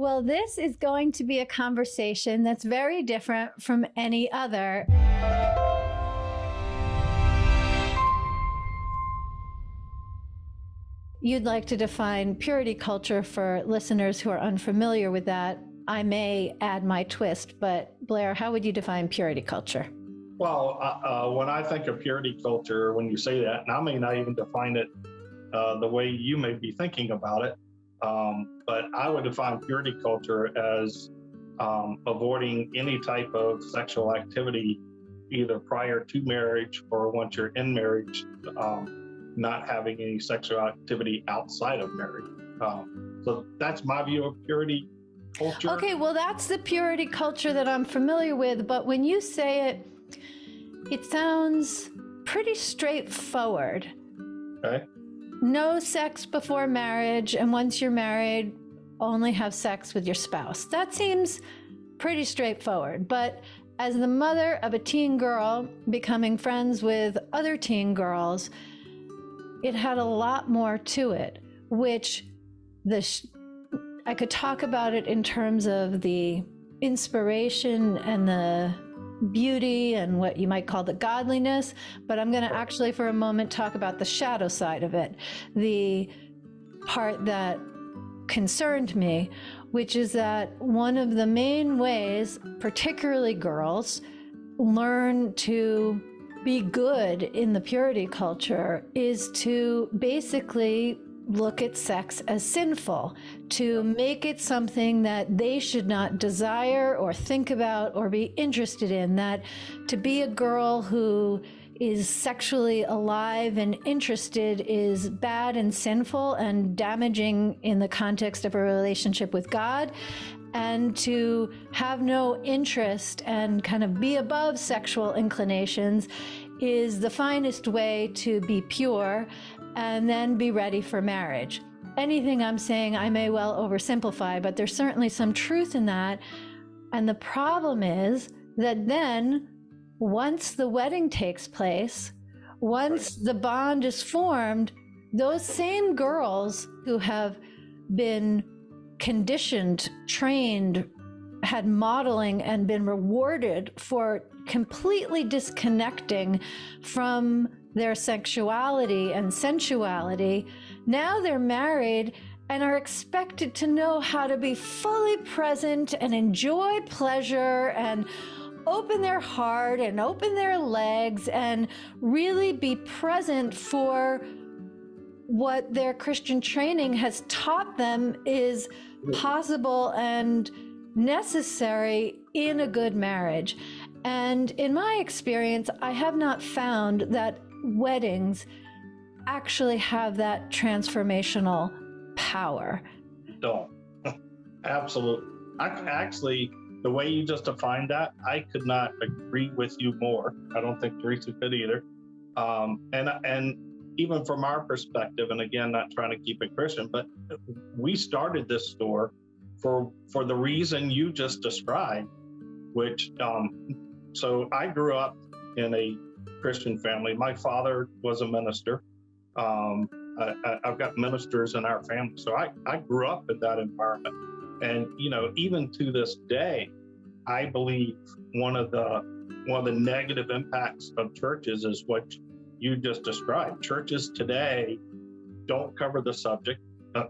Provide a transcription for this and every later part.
Well, this is going to be a conversation that's very different from any other. You'd like to define purity culture for listeners who are unfamiliar with that. I may add my twist, but Blair, how would you define purity culture? Well, when I think of purity culture, when you say that, and I may not even define it the way you may be thinking about it, but I would define purity culture as avoiding any type of sexual activity, either prior to marriage or once you're in marriage, not having any sexual activity outside of marriage. So that's my view of purity culture. Okay, well, that's the purity culture that I'm familiar with, but when you say it, it sounds pretty straightforward. Okay. No sex before marriage, and once you're married, only have sex with your spouse. That seems pretty straightforward. But as the mother of a teen girl becoming friends with other teen girls, it had a lot more to it, which I could talk about it in terms of the inspiration and the beauty and what you might call the godliness, but I'm going to actually for a moment talk about the shadow side of it, the part that concerned me, which is that one of the main ways, particularly girls, learn to be good in the purity culture is to basically look at sex as sinful, to make it something that they should not desire or think about or be interested in, that to be a girl who is sexually alive and interested is bad and sinful and damaging in the context of a relationship with God, and to have no interest and kind of be above sexual inclinations is the finest way to be pure and then be ready for marriage. Anything I'm saying, I may well oversimplify, but there's certainly some truth in that. And the problem is that then, once the wedding takes place, once the bond is formed, those same girls who have been conditioned, trained, had modeling, and been rewarded for completely disconnecting from their sexuality and sensuality, now they're married and are expected to know how to be fully present and enjoy pleasure and open their heart and open their legs and really be present for what their Christian training has taught them is possible and necessary in a good marriage. And in my experience, I have not found that weddings actually have that transformational power. Don't. Absolutely. Actually, the way you just defined that, I could not agree with you more. I don't think Teresa could either. And even from our perspective, and again, not trying to keep it Christian, but we started this store for the reason you just described, which, so I grew up in a Christian family. My father was a minister. I've got ministers in our family. So I grew up in that environment. And, even to this day, I believe one of the negative impacts of churches is what you just described. Churches today don't cover the subject.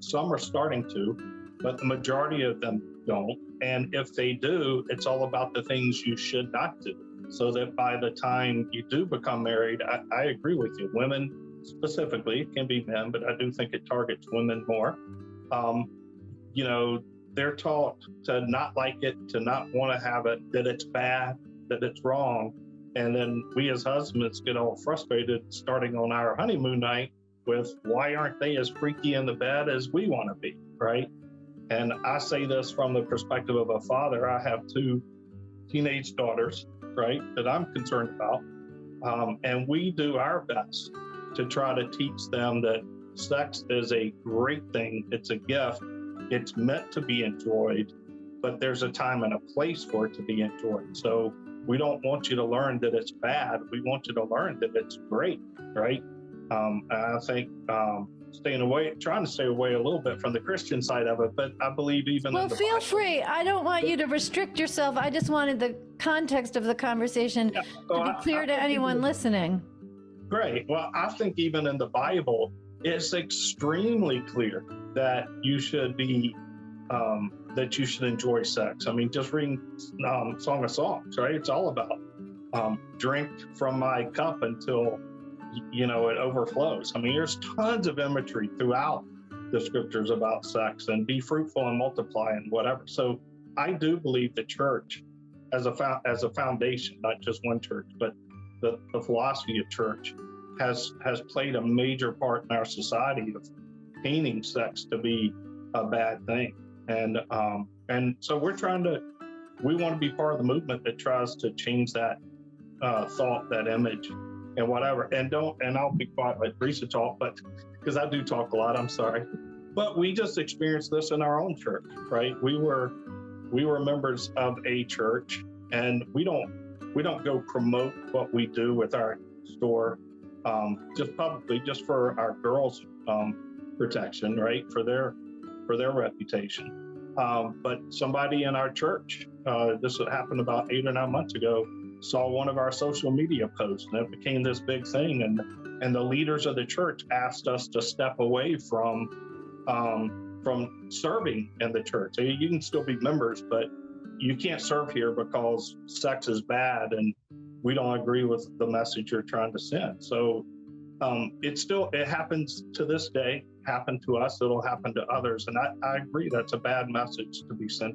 Some are starting to, but the majority of them don't. And if they do, it's all about the things you should not do. So that by the time you do become married, I agree with you. Women specifically, it can be men, but I do think it targets women more. They're taught to not like it, to not want to have it, that it's bad, that it's wrong. And then we as husbands get all frustrated starting on our honeymoon night with why aren't they as freaky in the bed as we want to be, right? And I say this from the perspective of a father. I have 2 teenage daughters, right, that I'm concerned about. And we do our best to try to teach them that sex is a great thing. It's a gift. It's meant to be enjoyed, but there's a time and a place for it to be enjoyed. So we don't want you to learn that it's bad. We want you to learn that it's great, right? I think trying to stay away a little bit from the Christian side of it, but I believe even Well, in the feel Bible, free. I don't want you to restrict yourself. I just wanted the context of the conversation yeah, to be clear to anyone listening. Great. Well, I think even in the Bible, it's extremely clear that you should that you should enjoy sex. I mean, just reading Song of Songs, right? It's all about drink from my cup until it overflows. I mean, there's tons of imagery throughout the scriptures about sex and be fruitful and multiply and whatever. So I do believe the church as a foundation, not just one church, but the philosophy of church has played a major part in our society of painting sex to be a bad thing. And so we want to be part of the movement that tries to change that thought, that image, and whatever. And I'll be quiet, let Teresa talk, but because I do talk a lot, I'm sorry. But we just experienced this in our own church, right? We were members of a church, and we don't go promote what we do with our store just publicly, just for our girls' protection, right? For their reputation. But somebody in our church, this happened about 8 or 9 months ago, saw one of our social media posts, and it became this big thing. And the leaders of the church asked us to step away from serving in the church. So you can still be members, but you can't serve here because sex is bad and we don't agree with the message you're trying to send. So it happens to this day, happened to us, it'll happen to others. And I agree that's a bad message to be sent.